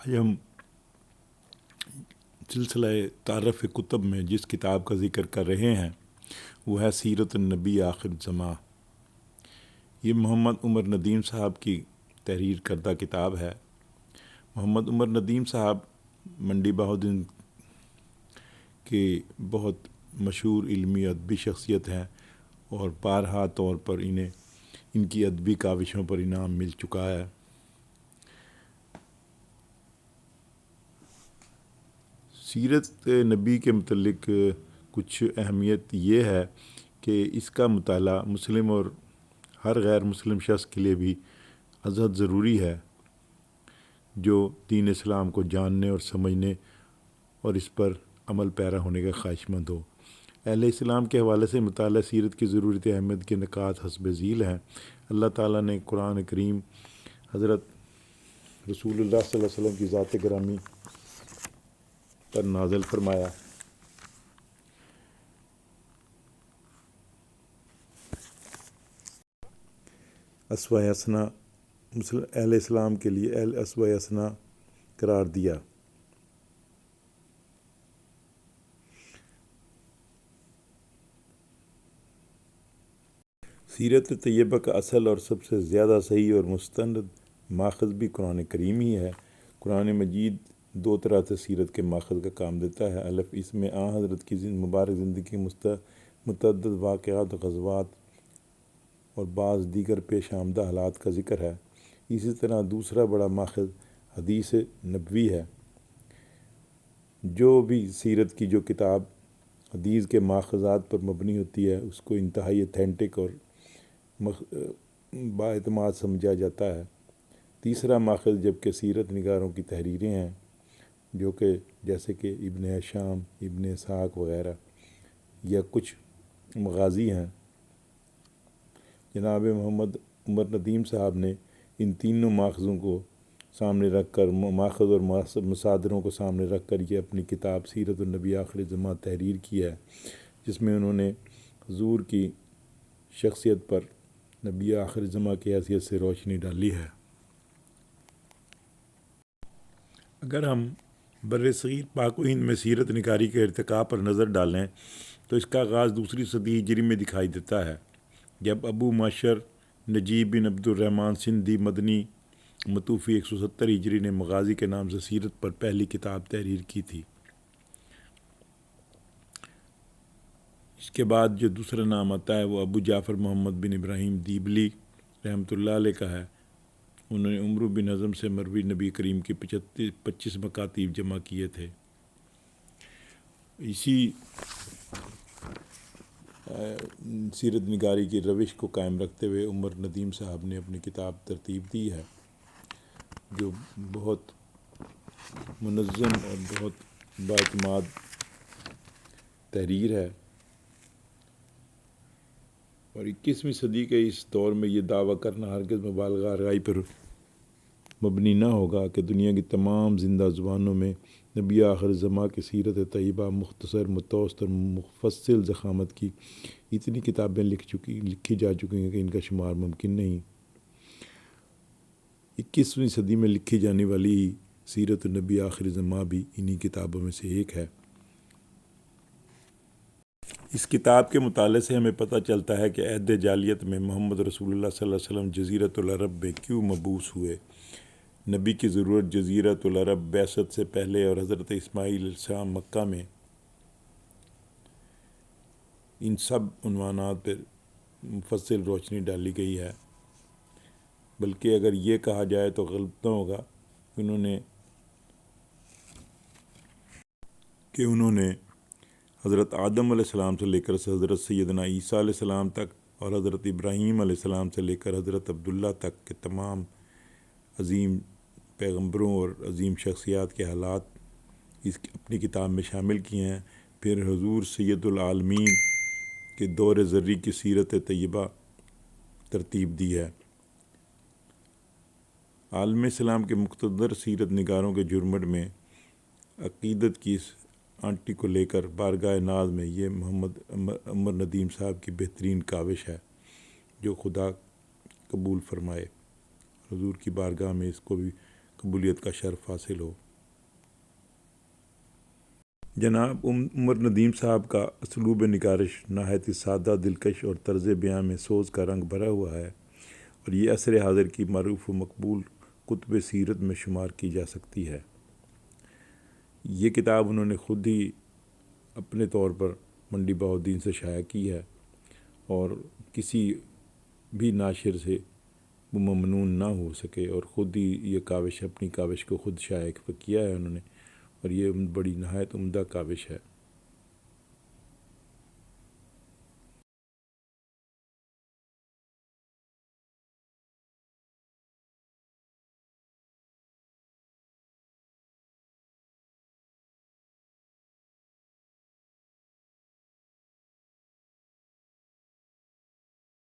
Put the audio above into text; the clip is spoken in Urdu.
آج ہم سلسلہ تعارف کتب میں جس کتاب کا ذکر کر رہے ہیں وہ ہے سیرت النبی آخر زماں۔ یہ محمد عمر ندیم صاحب کی تحریر کردہ کتاب ہے۔ محمد عمر ندیم صاحب منڈی بہاؤالدین کے بہت مشہور علمی ادبی شخصیت ہیں اور بارہا طور پر ان کی ادبی کاوشوں پر انعام مل چکا ہے۔ سیرت نبی کے متعلق کچھ اہمیت یہ ہے کہ اس کا مطالعہ مسلم اور ہر غیر مسلم شخص کے لیے بھی ازحد ضروری ہے جو دین اسلام کو جاننے اور سمجھنے اور اس پر عمل پیرا ہونے کا خواہش مند ہو۔ اہل اسلام کے حوالے سے مطالعہ سیرت کی ضرورت اہمیت کے نکات حسب ذیل ہیں۔ اللہ تعالیٰ نے قرآن کریم حضرت رسول اللہ صلی اللہ علیہ وسلم کی ذات گرامی پر نازل فرمایا۔ اسوہ حسنہ اہل اسلام کے لیے اسوہ حسنہ قرار دیا۔ سیرت طیبہ کا اصل اور سب سے زیادہ صحیح اور مستند ماخذ بھی قرآن کریم ہی ہے۔ قرآن مجید دو طرح سے سیرت کے ماخذ کا کام دیتا ہے۔ الف، اس میں حضرت کی مبارک زندگی متعدد واقعات، غزوات اور بعض دیگر پیش آمدہ حالات کا ذکر ہے۔ اسی طرح دوسرا بڑا ماخذ حدیث نبوی ہے۔ جو بھی سیرت کی جو کتاب حدیث کے ماخذات پر مبنی ہوتی ہے اس کو انتہائی اتھینٹک اور باعتماد سمجھا جاتا ہے۔ تیسرا ماخذ جبکہ سیرت نگاروں کی تحریریں ہیں جو کہ جیسے کہ ابن ہشام، ابن اسحاق وغیرہ، یا کچھ مغازی ہیں۔ جناب محمد عمر ندیم صاحب نے ان تینوں ماخذوں کو سامنے رکھ کر ماخذ اور مصادروں کو سامنے رکھ کر یہ اپنی کتاب سیرت النبی آخر زماں تحریر کی ہے، جس میں انہوں نے حضور کی شخصیت پر نبی آخر زماں کی حیثیت سے روشنی ڈالی ہے۔ اگر ہم بر صغیر پاک و ہند میں سیرت نگاری کے ارتقاء پر نظر ڈالیں تو اس کا آغاز دوسری صدی ہجری میں دکھائی دیتا ہے، جب ابو معشر نجیب بن عبد الرحمن سندھی مدنی متوفی 170 ہجری نے مغازی کے نام سے سیرت پر پہلی کتاب تحریر کی تھی۔ اس کے بعد جو دوسرا نام آتا ہے وہ ابو جعفر محمد بن ابراہیم دیبلی رحمۃ اللہ علیہ کا ہے۔ انہوں نے عمرو بن حزم سے مروی نبی کریم کی 25 مکاتیب جمع کیے تھے۔ اسی سیرت نگاری کی روش کو قائم رکھتے ہوئے عمر ندیم صاحب نے اپنی کتاب ترتیب دی ہے جو بہت منظم اور بہت باعتماد تحریر ہے، اور 21ویں صدی کے اس دور میں یہ دعویٰ کرنا ہرگز مبالغہ آرائی پر مبنی نہ ہوگا کہ دنیا کی تمام زندہ زبانوں میں نبی آخر زماں کی سیرت طیبہ مختصر، متوسط اور مفصل ضخامت کی اتنی کتابیں لکھی جا چکی ہیں کہ ان کا شمار ممکن نہیں۔ 21ویں صدی میں لکھی جانے والی سیرت النبی آخر زماں بھی انہی کتابوں میں سے ایک ہے۔ اس کتاب کے مطالعے سے ہمیں پتہ چلتا ہے کہ عہد جاہلیت میں محمد رسول اللہ صلی اللہ علیہ وسلم جزیرۃ العرب میں کیوں مبعوث ہوئے۔ نبی کی ضرورت جزیرۃ العرب بعثت سے پہلے اور حضرت اسماعیل علیہ السلام مکہ میں، ان سب عنوانات پر مفصل روشنی ڈالی گئی ہے۔ بلکہ اگر یہ کہا جائے تو غلط نہ ہوگا کہ انہوں نے حضرت آدم علیہ السلام سے لے کر حضرت سیدنا عیسیٰ علیہ السلام تک اور حضرت ابراہیم علیہ السلام سے لے کر حضرت عبداللہ تک کے تمام عظیم پیغمبروں اور عظیم شخصیات کے حالات اپنی کتاب میں شامل کیے ہیں۔ پھر حضور سید العالمین کے دور زرعی کی سیرت طیبہ ترتیب دی ہے۔ عالم اسلام کے مقتدر سیرت نگاروں کے جھرمٹ میں عقیدت کی اس آنٹی کو لے کر بارگاہ ناز میں یہ محمد عمر ندیم صاحب کی بہترین کاوش ہے، جو خدا قبول فرمائے، حضور کی بارگاہ میں اس کو بھی مقبولیت کا شرف حاصل ہو۔ جناب عمر ندیم صاحب کا اسلوب نگارش نہایت سادہ، دلکش اور طرز بیاں میں سوز کا رنگ بھرا ہوا ہے، اور یہ عصر حاضر کی معروف و مقبول کتب سیرت میں شمار کی جا سکتی ہے۔ یہ کتاب انہوں نے خود ہی اپنے طور پر منڈی بہاؤالدین سے شائع کی ہے، اور کسی بھی ناشر سے وہ ممنون نہ ہو سکے، اور خود ہی یہ کاوش، اپنی کاوش کو خود شائع کیا ہے انہوں نے، اور یہ بڑی نہایت عمدہ کاوش ہے۔